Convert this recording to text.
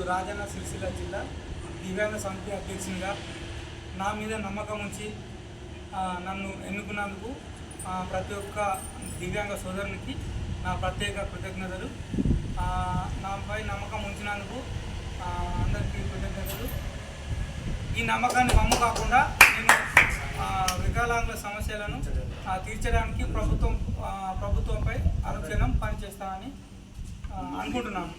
రాజన్న సిరిసిల్ల జిల్లా దివ్యాంగ సమితి అధ్యక్షునిగా నా మీద నమ్మకం ఉంచి నన్ను ఎన్నుకున్నందుకు ప్రతి ఒక్క దివ్యాంగ సోదరునికి నా ప్రత్యేక కృతజ్ఞతలు. నాపై నమ్మకం ఉంచినందుకు అందరికీ కృతజ్ఞతలు. ఈ నమ్మకాన్ని వమ్ము కాకుండా నేను వికలాంగుల సమస్యలను తీర్చడానికి ప్రభుత్వంపై అనుక్షణం పనిచేస్తానని అనుకుంటున్నాను.